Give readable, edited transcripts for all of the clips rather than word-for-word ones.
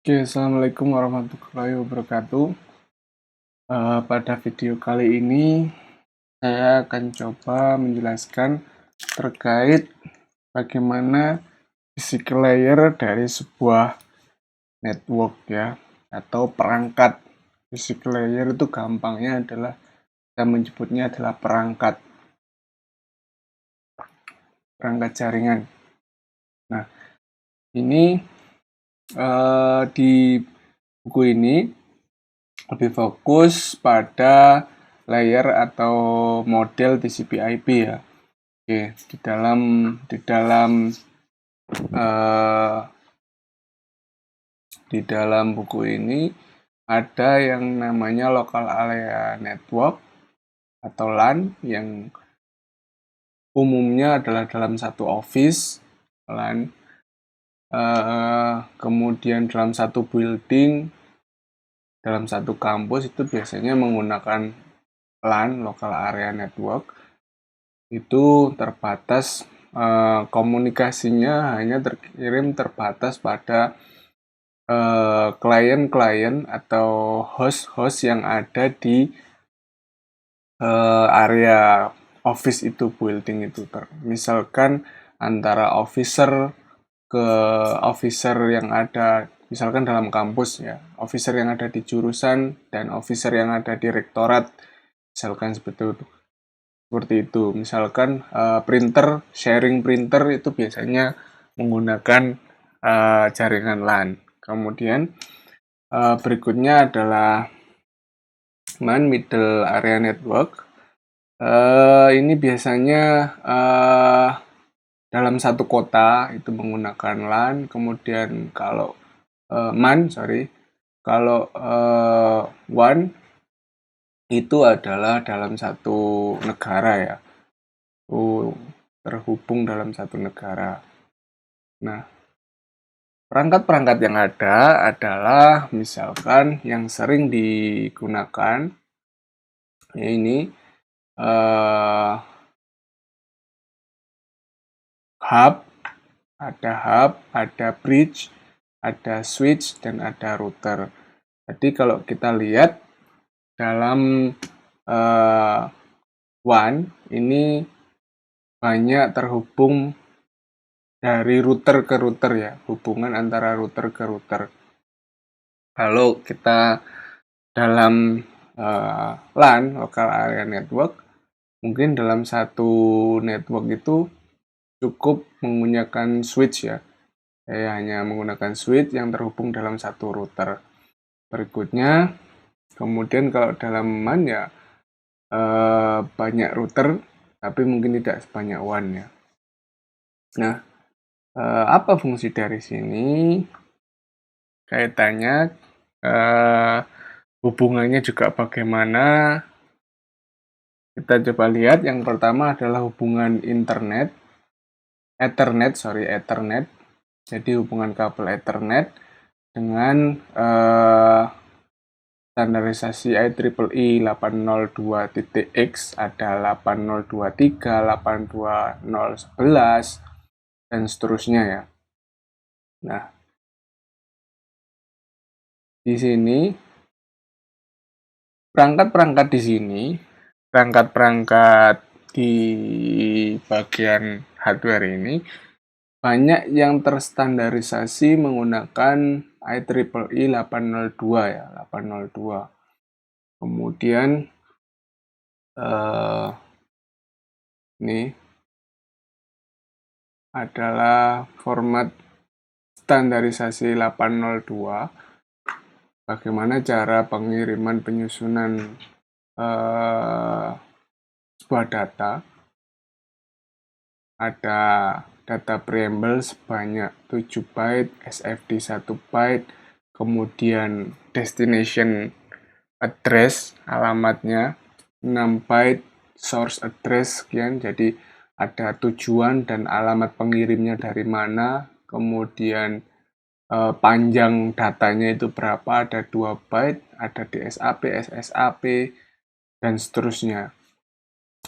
Oke, assalamualaikum warahmatullahi wabarakatuh. Pada video kali ini saya akan coba menjelaskan terkait bagaimana physical layer dari sebuah network ya, atau perangkat. Physical layer itu gampangnya adalah kita menyebutnya adalah perangkat jaringan. Nah, ini di buku ini lebih fokus pada layer atau model TCP/IP ya. Oke, eh, di dalam buku ini ada yang namanya local area network atau LAN yang umumnya adalah dalam satu office LAN, kemudian dalam satu building, dalam satu kampus itu biasanya menggunakan LAN, local area network. Itu terbatas, komunikasinya hanya terbatas pada klien-klien atau host-host yang ada di area office itu, building itu. Misalkan antara officer ke officer yang ada, misalkan dalam kampus ya, officer yang ada di jurusan dan officer yang ada di rektorat, misalkan seperti itu. Misalkan sharing printer itu biasanya menggunakan jaringan LAN. Kemudian berikutnya adalah man middle area network. Ini biasanya dalam satu kota itu menggunakan LAN. Kemudian kalau kalau WAN itu adalah dalam satu negara ya. Terhubung dalam satu negara. Nah, perangkat-perangkat yang ada adalah misalkan yang sering digunakan ya ini hub, ada bridge, ada switch, dan ada router. Jadi kalau kita lihat dalam WAN ini banyak terhubung dari router ke router ya, hubungan antara router ke router. Kalau kita dalam LAN, local area network, mungkin dalam satu network itu cukup menggunakan switch ya. Saya hanya menggunakan switch yang terhubung dalam satu router. Berikutnya, kemudian kalau dalam LAN ya banyak router, tapi mungkin tidak sebanyak WAN ya. Nah, apa fungsi dari sini? Kaitannya, hubungannya juga bagaimana? Kita coba lihat. Yang pertama adalah hubungan Ethernet. Jadi hubungan kabel Ethernet dengan standarisasi IEEE 802.x, ada 8023, 82011, dan seterusnya ya. Nah, di sini perangkat-perangkat di bagian hardware ini banyak yang terstandarisasi menggunakan IEEE 802 ya, 802. Kemudian ini adalah format standarisasi 802. Bagaimana cara pengiriman penyusunan sebuah data. Ada data preamble sebanyak 7 byte, SFD 1 byte, kemudian destination address, alamatnya 6 byte, source address sekian, jadi ada tujuan dan alamat pengirimnya dari mana, kemudian panjang datanya itu berapa, ada 2 byte, ada DSAP, SSAP, dan seterusnya.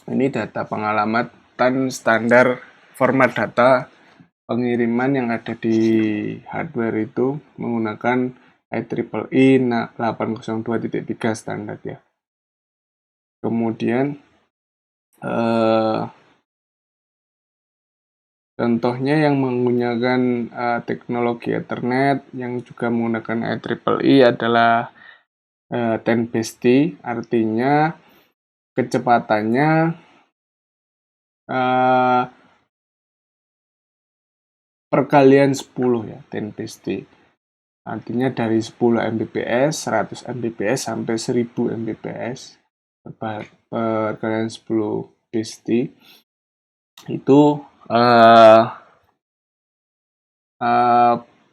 Ini data pengalamatan standar format data pengiriman yang ada di hardware itu menggunakan IEEE 802.3 standar ya. Kemudian contohnya yang menggunakan teknologi Ethernet yang juga menggunakan IEEE adalah 10BASE-T, artinya kecepatannya perkalian 10 ya, 10BASE-T. Artinya dari 10 Mbps, 100 Mbps sampai 1000 Mbps perkalian 10 BASE-T itu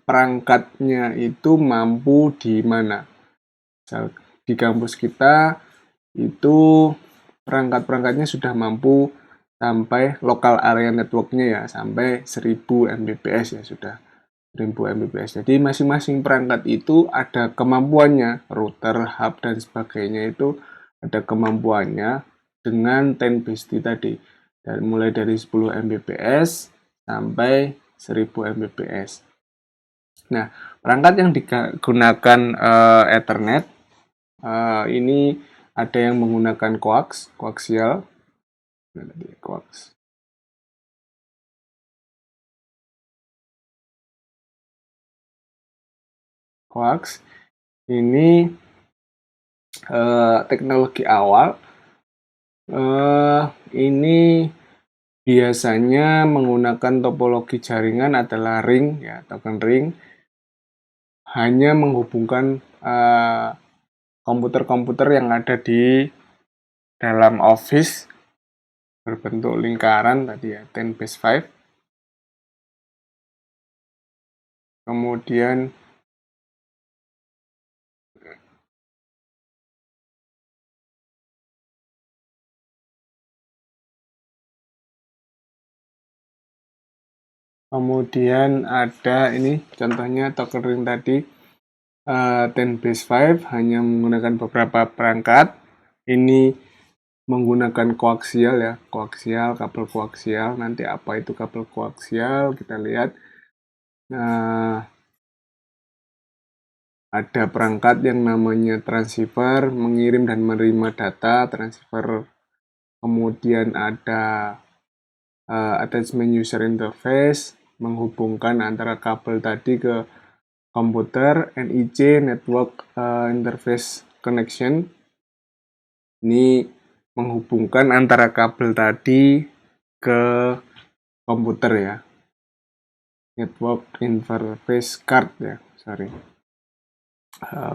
perangkatnya itu mampu di mana? Di kampus kita itu perangkat-perangkatnya sudah mampu sampai local area networknya ya, sampai 1000 Mbps ya, sudah 1000 Mbps. Jadi masing-masing perangkat itu ada kemampuannya, router, hub, dan sebagainya itu ada kemampuannya dengan 10BASE-T tadi. Dan mulai dari 10 Mbps sampai 1000 Mbps. Nah, perangkat yang digunakan Ethernet ini ada yang menggunakan koaksial. Koaks ini teknologi awal. Ini biasanya menggunakan topologi jaringan adalah ring ya, token ring. Hanya menghubungkan komputer-komputer yang ada di dalam office berbentuk lingkaran tadi ya, 10BASE-5. Kemudian ada ini contohnya token ring tadi, 10BASE-5 hanya menggunakan beberapa perangkat. Ini menggunakan koaksial ya, kabel koaksial. Nanti apa itu kabel koaksial kita lihat. Ada perangkat yang namanya transceiver, mengirim dan menerima data transceiver. Kemudian ada attachment user interface, menghubungkan antara kabel tadi ke komputer. NIC, network interface connection, ini menghubungkan antara kabel tadi ke komputer ya, network interface card ya,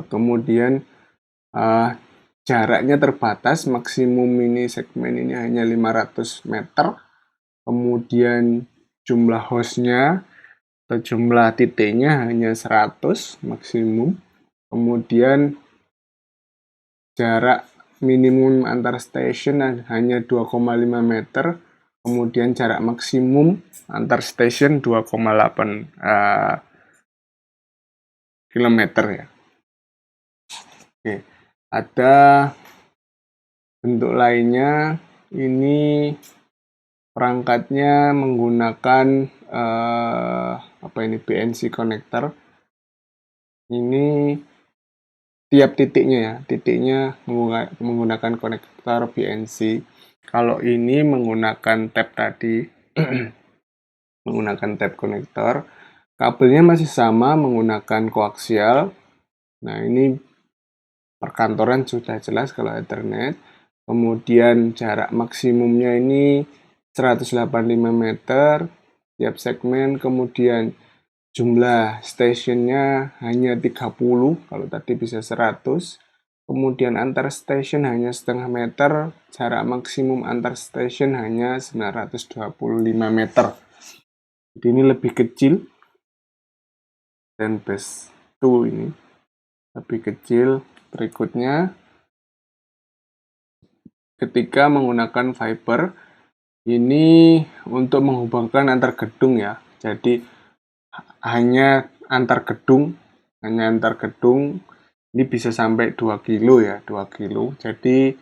kemudian jaraknya terbatas, maksimum ini segmen ini hanya 500 meter. Kemudian jumlah hostnya atau jumlah titiknya hanya 100 maksimum. Kemudian jarak minimum antar station hanya 2,5 meter. Kemudian jarak maksimum antar station 2,8 kilometer ya. Oke, ada bentuk lainnya, ini perangkatnya menggunakan BNC connector. Ini tiap titiknya menggunakan konektor BNC. Kalau ini menggunakan tab tadi, menggunakan tab konektor. Kabelnya masih sama menggunakan koaksial. Nah, ini perkantoran sudah jelas kalau Ethernet. Kemudian jarak maksimumnya ini 185 meter tiap segmen. Kemudian jumlah stationnya hanya 30, kalau tadi bisa 100. Kemudian antar station hanya setengah meter, jarak maksimum antar station hanya 925 meter. Jadi ini lebih kecil, 10BASE-2 ini lebih kecil. Berikutnya, ketika menggunakan fiber, ini untuk menghubungkan antar gedung ya. Jadi hanya antar gedung ini bisa sampai 2 kilo ya, 2 kilo. Jadi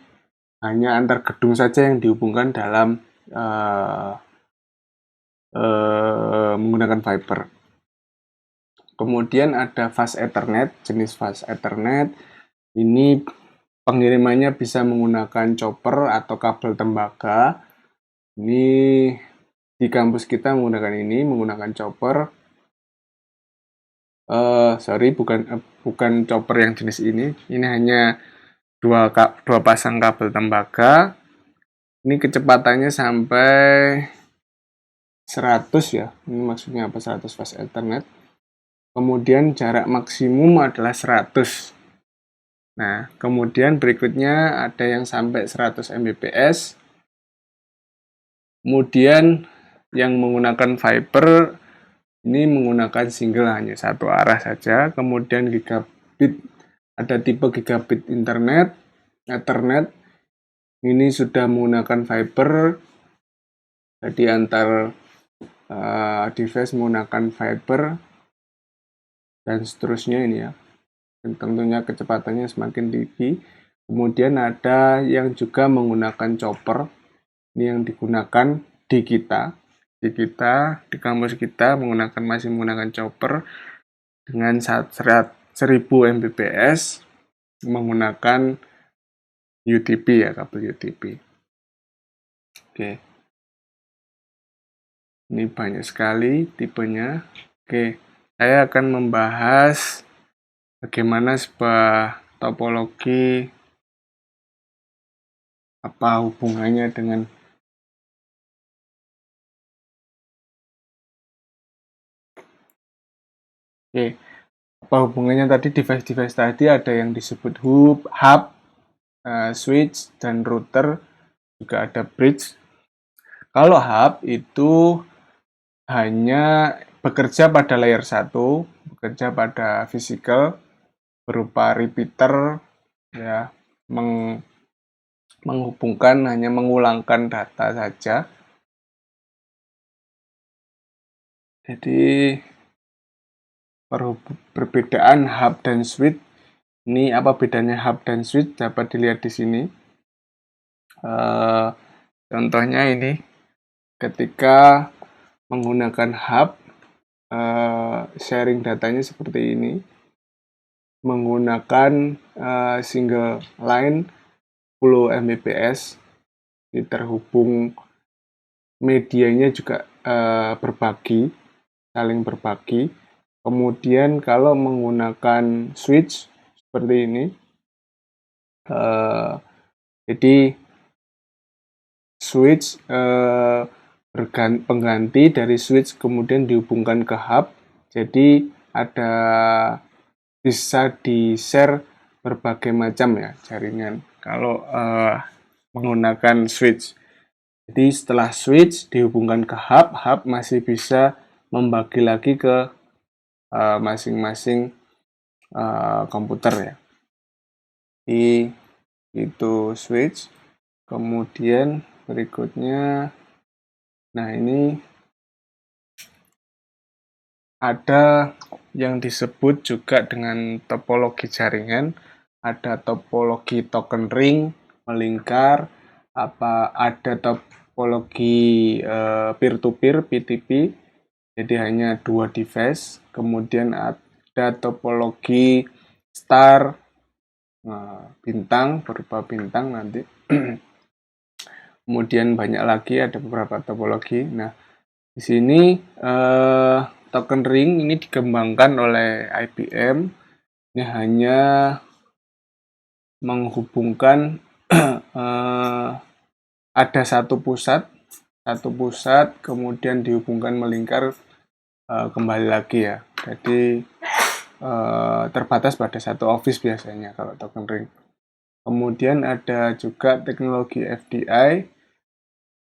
hanya antar gedung saja yang dihubungkan dalam menggunakan fiber. Kemudian ada Fast Ethernet, jenis Fast Ethernet. Ini pengirimannya bisa menggunakan chopper atau kabel tembaga. Ini di kampus kita menggunakan chopper. Sorry, bukan chopper yang jenis ini. Ini hanya dua pasang kabel tembaga. Ini kecepatannya sampai 100 ya. Ini maksudnya apa 100 Fast Ethernet. Kemudian jarak maksimum adalah 100. Nah, kemudian berikutnya ada yang sampai 100 Mbps. Kemudian yang menggunakan fiber ini menggunakan single hanya satu arah saja. Kemudian gigabit, ada tipe gigabit internet, Ethernet. Ini sudah menggunakan fiber. Jadi antar device menggunakan fiber dan seterusnya ini ya. Dan tentunya kecepatannya semakin tinggi. Kemudian ada yang juga menggunakan chopper. Ini yang digunakan di kampus kita masih menggunakan chopper dengan 1000 Mbps menggunakan UTP ya, kabel UTP. Oke. Ini banyak sekali tipenya. Oke, saya akan membahas bagaimana sebuah topologi, apa hubungannya dengan apa hubungannya tadi device-device tadi, ada yang disebut hub, switch, dan router, juga ada bridge. Kalau hub itu hanya bekerja pada layer 1, bekerja pada physical, berupa repeater, ya, menghubungkan, hanya mengulangkan data saja. Jadi perbedaan hub dan switch, ini apa bedanya hub dan switch dapat dilihat di sini. Contohnya ini, ketika menggunakan hub, sharing datanya seperti ini, menggunakan single line 10 Mbps, ini terhubung, medianya juga saling berbagi. Kemudian kalau menggunakan switch seperti ini, jadi switch pengganti dari switch kemudian dihubungkan ke hub, jadi bisa di-share berbagai macam ya jaringan kalau menggunakan switch. Jadi setelah switch dihubungkan ke hub masih bisa membagi lagi ke masing-masing komputer ya. Jadi itu switch. Kemudian berikutnya, nah ini ada yang disebut juga dengan topologi jaringan, ada topologi token ring, melingkar, ada topologi peer-to-peer, PTP, jadi hanya dua device. Kemudian ada topologi star, bintang, berupa bintang nanti. Kemudian banyak lagi, ada beberapa topologi. Nah, di sini token ring ini dikembangkan oleh IBM. Ini hanya menghubungkan ada satu pusat, kemudian dihubungkan melingkar kembali lagi ya. Jadi terbatas pada satu office biasanya kalau token ring. Kemudian ada juga teknologi FDI.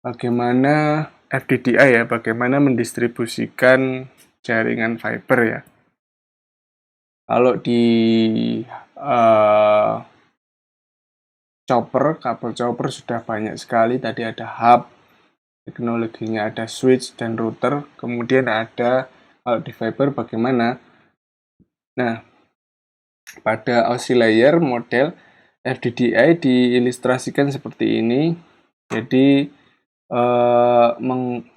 Bagaimana FDDI ya, bagaimana mendistribusikan jaringan fiber ya. Kalau di kabel chopper sudah banyak sekali. Tadi ada hub, teknologinya ada switch dan router. Kemudian ada, kalau di fiber bagaimana? Nah, pada oscillator model FDDI diilustrasikan seperti ini. Jadi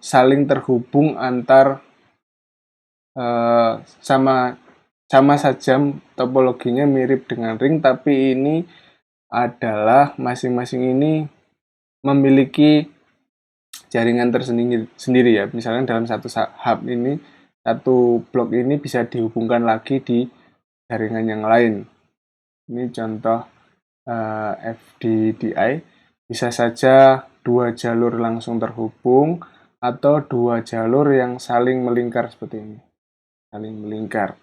saling terhubung antar sama saja topologinya mirip dengan ring, tapi ini adalah masing-masing ini memiliki jaringan tersendiri ya. Misalnya dalam satu hub ini, satu blok ini bisa dihubungkan lagi di jaringan yang lain. Ini contoh FDDI. Bisa saja dua jalur langsung terhubung atau dua jalur yang saling melingkar seperti ini. Saling melingkar.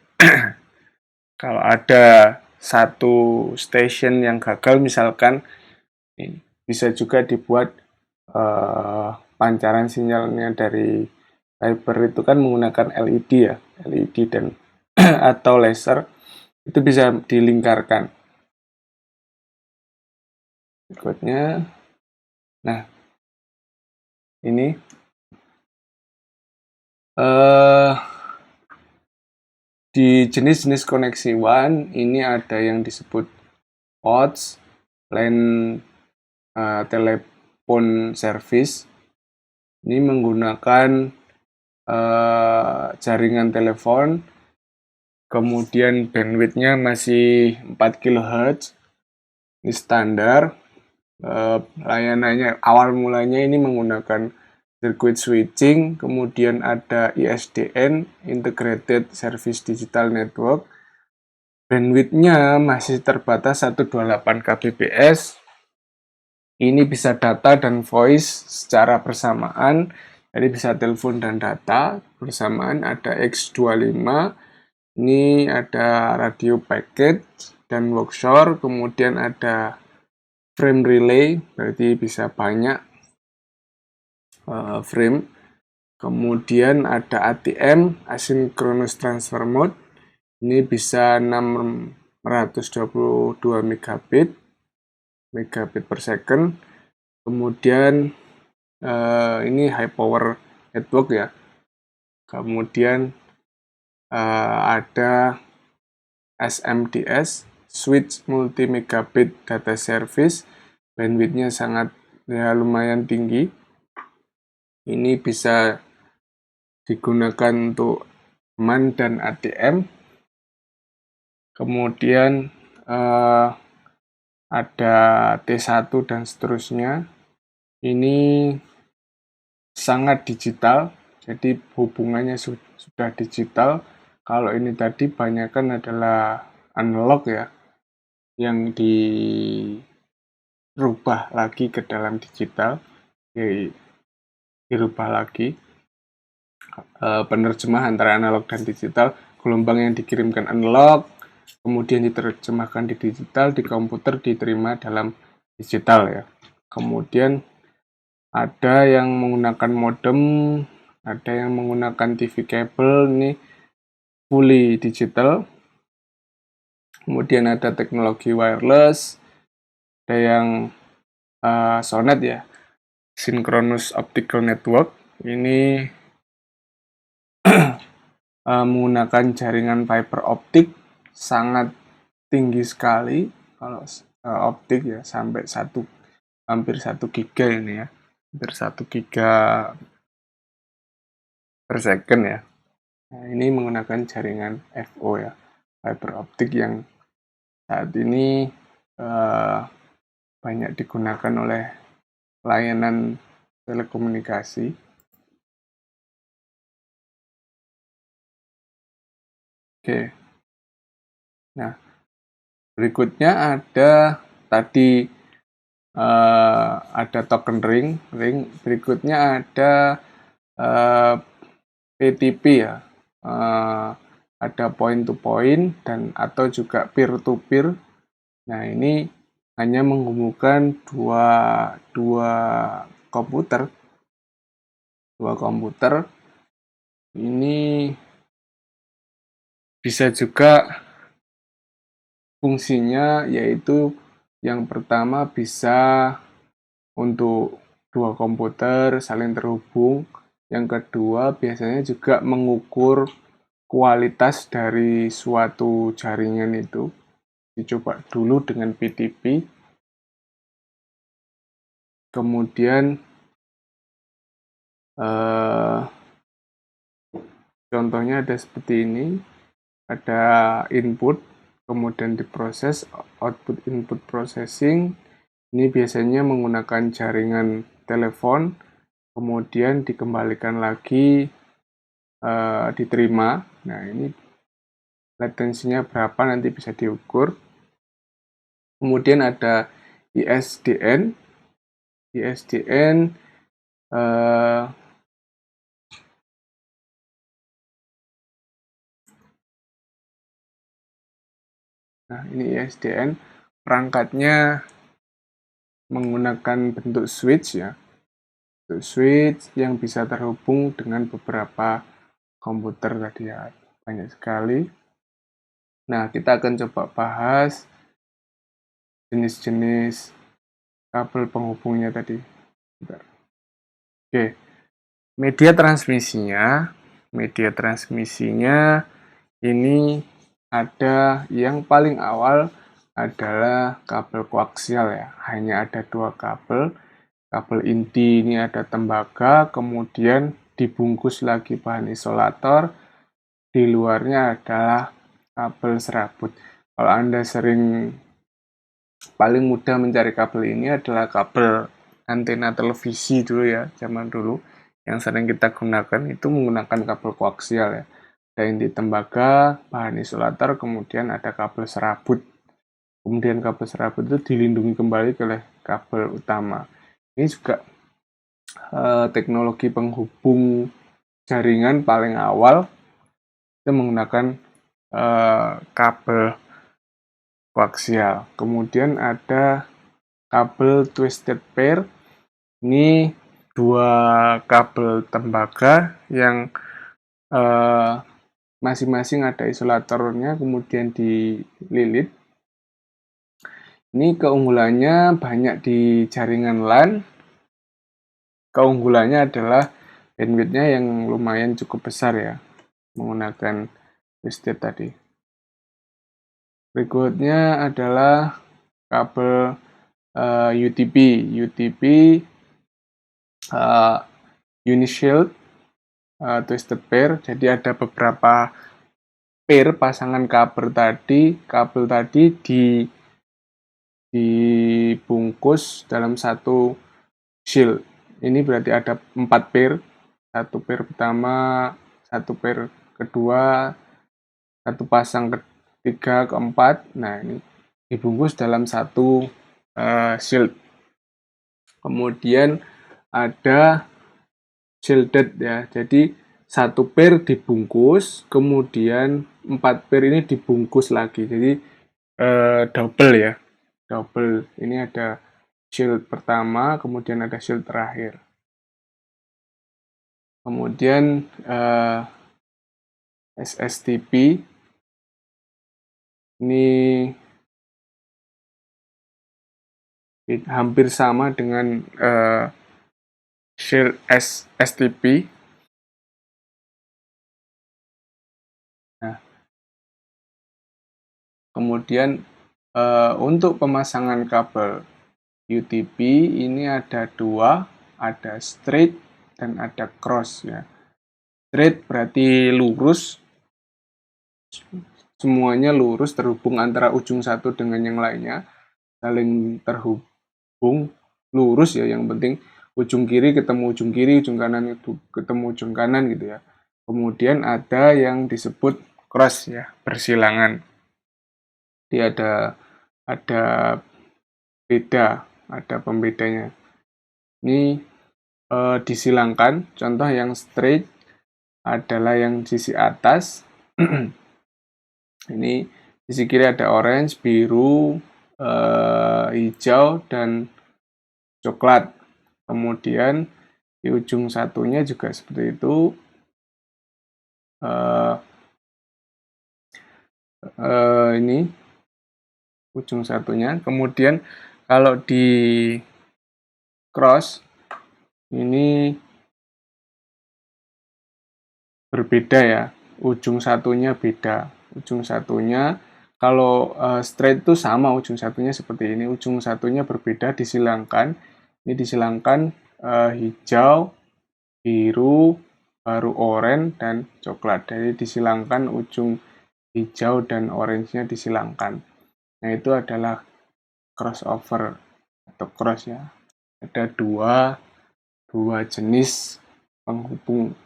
Kalau ada satu station yang gagal, misalkan bisa juga dibuat pancaran sinyalnya dari fiber itu kan menggunakan LED ya, LED dan atau laser itu bisa dilingkarkan. Berikutnya, nah ini di jenis-jenis koneksi WAN ini ada yang disebut POTS, LAN telepon service. Ini menggunakan jaringan telepon, kemudian bandwidth-nya masih 4 kHz. Ini standar. Layanannya awal mulanya ini menggunakan circuit switching, kemudian ada ISDN, Integrated Service Digital Network. Bandwidth-nya masih terbatas 128 Kbps. Ini bisa data dan voice secara bersamaan, jadi bisa telepon dan data bersamaan. Ada X25, ini ada radio packet dan workshore, kemudian ada frame relay, berarti bisa banyak frame. Kemudian ada ATM, Asynchronous Transfer Mode, ini bisa 622 megabit per second. Kemudian ini high power network ya. Kemudian ada SMDS, Switch Multi Megabit Data Service, bandwidth-nya sangat ya, lumayan tinggi. Ini bisa digunakan untuk MAN dan ATM. Kemudian ada T1 dan seterusnya. Ini sangat digital, jadi hubungannya sudah digital. Kalau ini tadi banyakkan adalah analog ya, yang dirubah lagi ke dalam digital, dirubah lagi. Penerjemah antara analog dan digital, gelombang yang dikirimkan analog, kemudian diterjemahkan di digital, di komputer diterima dalam digital ya. Kemudian ada yang menggunakan modem, ada yang menggunakan TV kabel, ini fully digital. Kemudian ada teknologi wireless, ada yang SONET ya, Synchronous Optical Network. Ini menggunakan jaringan fiber optik sangat tinggi sekali. Kalau optik ya sampai hampir 1 giga ini ya, hampir 1 giga per second ya. Nah, ini menggunakan jaringan FO ya, fiber optik yang saat ini banyak digunakan oleh layanan telekomunikasi. Oke. Nah, berikutnya ada tadi ada token ring. Berikutnya ada PTP ya. Ada point to point dan atau juga peer to peer. Nah, ini hanya menghubungkan dua komputer. Ini bisa juga fungsinya yaitu yang pertama bisa untuk dua komputer saling terhubung. Yang kedua biasanya juga mengukur kualitas dari suatu jaringan itu. Dicoba dulu dengan PTP. Kemudian Contohnya ada seperti ini, ada input, kemudian diproses, output input processing. Ini biasanya menggunakan jaringan telepon, kemudian dikembalikan lagi, diterima. Nah, ini latensinya berapa nanti bisa diukur. Kemudian ada ISDN. ISDN nah, ini ISDN, perangkatnya menggunakan bentuk switch ya. Bentuk switch yang bisa terhubung dengan beberapa komputer tadi ya. Banyak sekali. Nah, kita akan coba bahas jenis-jenis kabel penghubungnya tadi. Bentar. Oke. Media transmisinya ini ada yang paling awal adalah kabel koaksial ya. Hanya ada 2 kabel. Kabel inti ini ada tembaga, kemudian dibungkus lagi bahan isolator. Di luarnya adalah kabel serabut. Kalau Anda paling mudah mencari kabel ini adalah kabel antena televisi dulu ya, zaman dulu. Yang sering kita gunakan itu menggunakan kabel koaksial ya. Ada inti tembaga, bahan isolator, kemudian ada kabel serabut. Kemudian kabel serabut itu dilindungi kembali oleh kabel utama. Ini juga teknologi penghubung jaringan paling awal itu menggunakan kabel koaksial. Kemudian ada kabel twisted pair. Ini 2 kabel tembaga yang masing-masing ada isolatornya, kemudian dililit. Ini keunggulannya banyak di jaringan LAN. Keunggulannya adalah bandwidth-nya yang lumayan cukup besar ya, menggunakan twisted tadi. Berikutnya adalah kabel UTP. UTP Unishield twisted pair. Jadi ada beberapa pair pasangan kabel tadi dibungkus dalam satu shield. Ini berarti ada 4 pair. 1 pair pertama, 1 pair kedua, 1 pasang ketiga, keempat. Nah, ini dibungkus dalam satu shield. Kemudian ada shielded ya. Jadi 1 pair dibungkus, kemudian 4 pair ini dibungkus lagi. Jadi double ya. Double. Ini ada shield pertama, kemudian ada shield terakhir. Kemudian SSTP ini hampir sama dengan shield STP. Nah, kemudian untuk pemasangan kabel UTP ini ada 2, ada straight dan ada cross ya. Straight berarti lurus, semuanya lurus terhubung antara ujung satu dengan yang lainnya, saling terhubung lurus ya, yang penting ujung kiri ketemu ujung kiri, ujung kanan itu ketemu ujung kanan gitu ya. Kemudian ada yang disebut cross ya, bersilangan. Dia ada beda, ada pembedanya. Ini disilangkan. Contoh yang straight adalah yang sisi atas. Ini sisi kiri ada orange, biru, hijau, dan coklat. Kemudian di ujung satunya juga seperti itu. Ini ujung satunya. Kemudian kalau di cross ini berbeda ya, ujung satunya beda. Ujung satunya kalau straight itu sama, ujung satunya seperti ini, ujung satunya berbeda, disilangkan. Ini disilangkan hijau, biru, baru oranye dan coklat. Jadi disilangkan ujung hijau dan orange-nya disilangkan. Nah, itu adalah crossover atau cross ya. Ada dua jenis penghubung.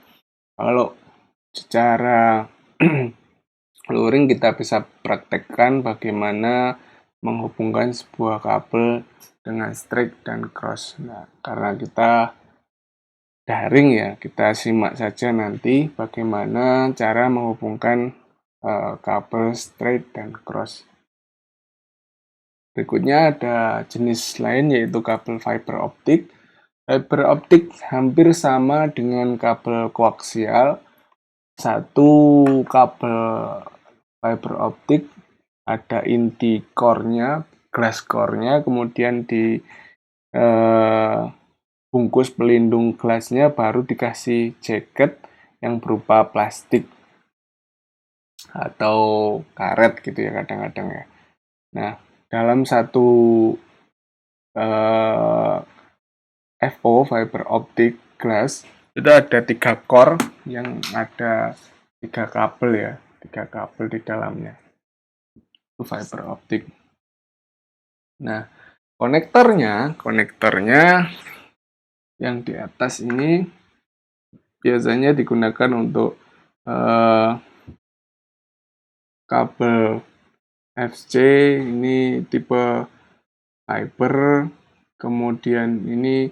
Kalau secara luring kita bisa praktekkan bagaimana menghubungkan sebuah kabel dengan straight dan cross. Nah, karena kita daring ya, kita simak saja nanti bagaimana cara menghubungkan kabel straight dan cross. Berikutnya ada jenis lain yaitu kabel fiber optik. Fiber optik hampir sama dengan kabel koaksial. Satu kabel fiber optik ada inti core-nya, glass core-nya, kemudian di bungkus pelindung gelasnya baru dikasih jaket yang berupa plastik atau karet gitu ya kadang-kadang ya. Nah, dalam satu FO fiber optic glass itu ada 3 core yang ada 3 kabel ya, 3 kabel di dalamnya. Itu fiber optik. Nah, konektornya yang di atas ini biasanya digunakan untuk kabel FC, ini tipe fiber, kemudian ini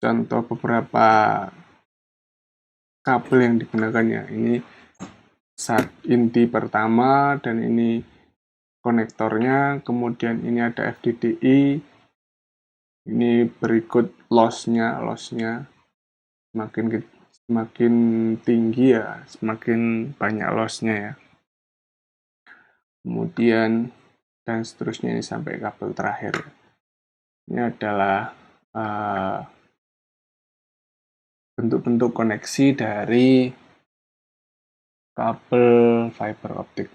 contoh beberapa kabel yang digunakan ya. Ini inti pertama dan ini konektornya, kemudian ini ada FDDI, ini berikut lossnya semakin tinggi ya, semakin banyak lossnya ya. Kemudian dan seterusnya ini sampai kabel terakhir. Ini adalah bentuk-bentuk koneksi dari kabel fiber optik.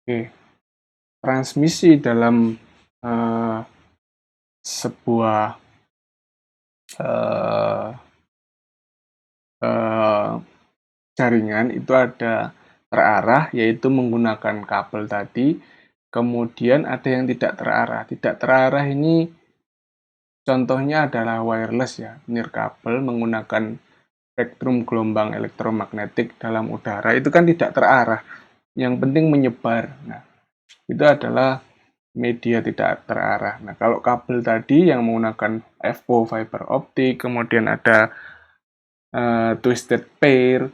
Oke, transmisi dalam sebuah jaringan itu ada terarah, yaitu menggunakan kabel tadi. Kemudian ada yang tidak terarah. Tidak terarah ini contohnya adalah wireless ya, nirkabel menggunakan spektrum gelombang elektromagnetik dalam udara itu kan tidak terarah. Yang penting menyebar. Nah, itu adalah media tidak terarah. Nah, kalau kabel tadi yang menggunakan FO fiber optik, kemudian ada twisted pair,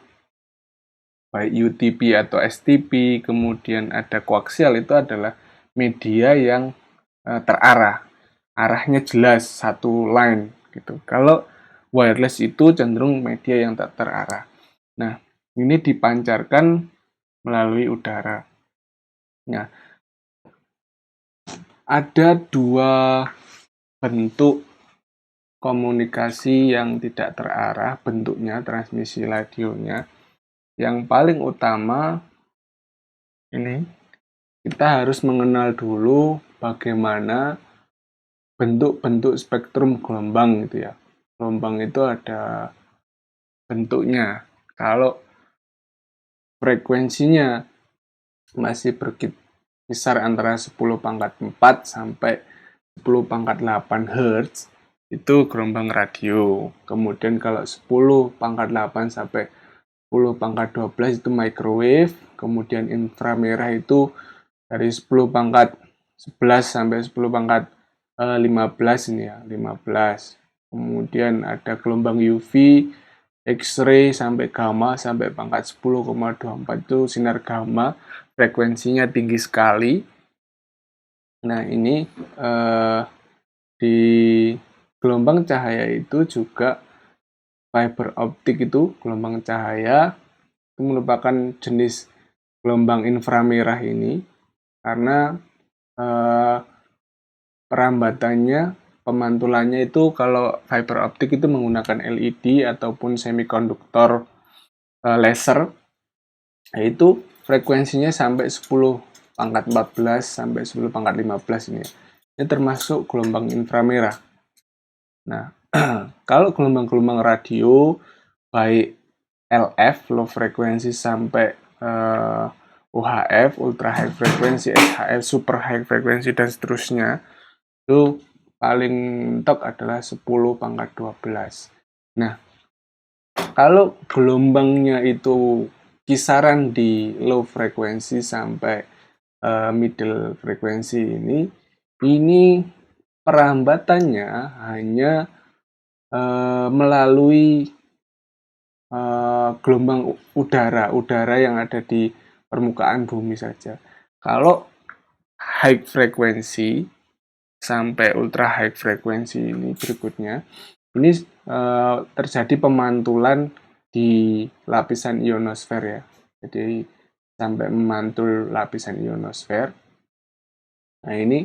baik UTP atau STP, kemudian ada koaksial, itu adalah media yang terarah. Arahnya jelas, satu line gitu. Kalau wireless itu cenderung media yang tak terarah. Nah, ini dipancarkan melalui udara. Nah, ada dua bentuk komunikasi yang tidak terarah bentuknya, transmisi radionya. Yang paling utama ini, kita harus mengenal dulu bagaimana bentuk-bentuk spektrum gelombang gitu ya. Gelombang itu ada bentuknya. Kalau frekuensinya masih berkisar antara 10⁴ sampai 10⁸ Hz, itu gelombang radio. Kemudian kalau 10⁸ sampai 10⁻12 itu microwave. Kemudian inframerah itu dari 10⁻11 sampai 10⁻15 ini ya, 15. Kemudian ada gelombang UV, X-ray sampai gamma sampai pangkat 10,24 itu sinar gamma, frekuensinya tinggi sekali. Nah, ini di gelombang cahaya itu juga fiber optik itu gelombang cahaya itu merupakan jenis gelombang inframerah ini karena perambatannya, pemantulannya itu kalau fiber optik itu menggunakan LED ataupun semikonduktor laser, yaitu frekuensinya sampai 10⁻14 sampai 10⁻15 ini. Ini termasuk gelombang inframerah. Nah, kalau gelombang-gelombang radio baik LF low frequency sampai UHF ultra high frequency, SHF super high frequency dan seterusnya, itu paling mentok adalah 10 pangkat 12. Nah, kalau gelombangnya itu kisaran di low frequency sampai middle frequency ini perambatannya hanya melalui gelombang udara yang ada di permukaan bumi saja. Kalau high frequency sampai ultra high frequency ini berikutnya, ini terjadi pemantulan di lapisan ionosfer ya. Jadi sampai memantul lapisan ionosfer. Nah ini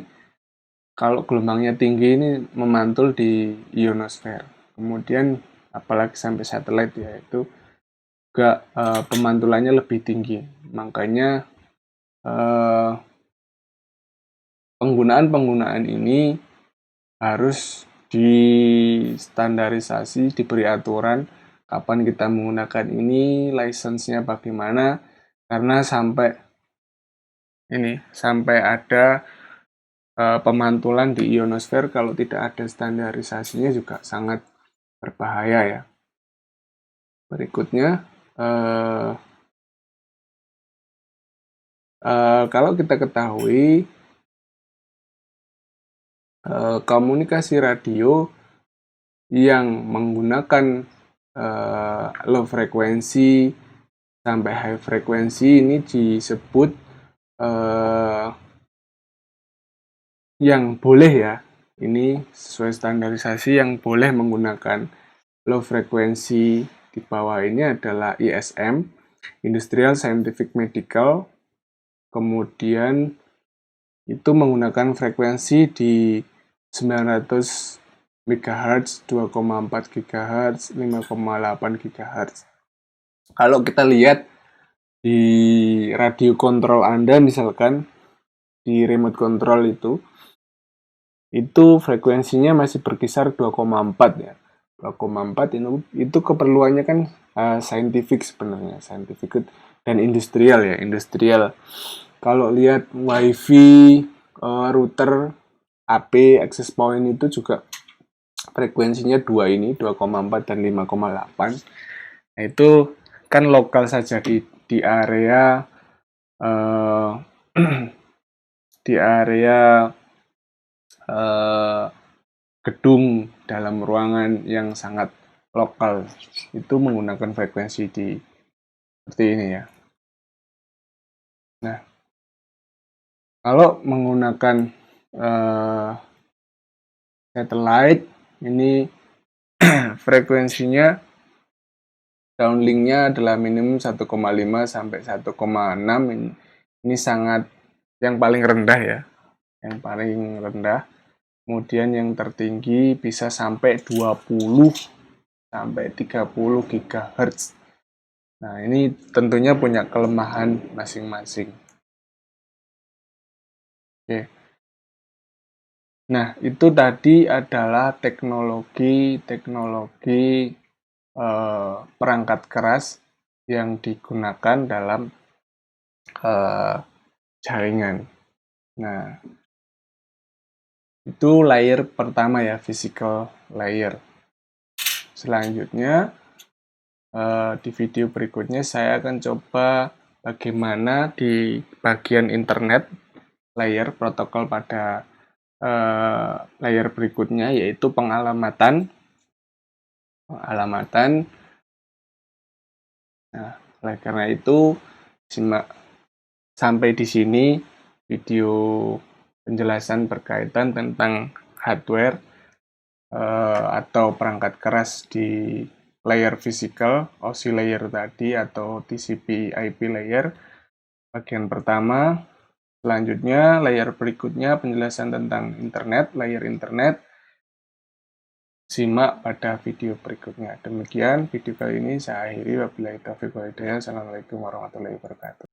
kalau gelombangnya tinggi ini memantul di ionosfer. Kemudian apalagi sampai satelit ya, itu juga pemantulannya lebih tinggi. Makanya penggunaan ini harus distandarisasi, diberi aturan kapan kita menggunakan ini, license-nya bagaimana, karena sampai ada pemantulan di ionosfer kalau tidak ada standarisasinya juga sangat berbahaya ya. Berikutnya, kalau kita ketahui komunikasi radio yang menggunakan low frekuensi sampai high frekuensi ini disebut yang boleh ya, ini sesuai standarisasi yang boleh menggunakan low frekuensi di bawah ini adalah ISM, Industrial Scientific Medical, kemudian itu menggunakan frekuensi di 900 MHz, 2,4 GHz, 5,8 GHz. Kalau kita lihat di radio kontrol Anda misalkan di remote control itu frekuensinya masih berkisar 2,4 ya. 2,4 itu keperluannya kan scientific sebenarnya, scientific dan industrial ya, industrial. Kalau lihat wifi, router, AP, access point itu juga frekuensinya 2,4 dan 5,8. Nah, itu kan lokal saja di area di area gedung dalam ruangan yang sangat lokal itu menggunakan frekuensi seperti ini ya. Nah, kalau menggunakan satellite ini frekuensinya downlinknya adalah minimum 1,5 sampai 1,6. Ini sangat yang paling rendah ya, yang paling rendah. Kemudian yang tertinggi bisa sampai 20 sampai 30 GHz. Nah, ini tentunya punya kelemahan masing-masing. Oke. Nah, itu tadi adalah teknologi perangkat keras yang digunakan dalam jaringan. Nah, itu layer pertama ya, physical layer. Selanjutnya, di video berikutnya saya akan coba bagaimana di bagian internet layer protokol pada layer berikutnya, yaitu pengalamatan. Nah, oleh karena itu, simak sampai di sini video penjelasan berkaitan tentang hardware atau perangkat keras di layer physical, OSI layer tadi atau TCP IP layer bagian pertama. Selanjutnya layer berikutnya penjelasan tentang internet, layer internet. Simak pada video berikutnya. Demikian video kali ini saya akhiri. Wabillahi taufiq wal hidayah. Assalamualaikum warahmatullahi wabarakatuh.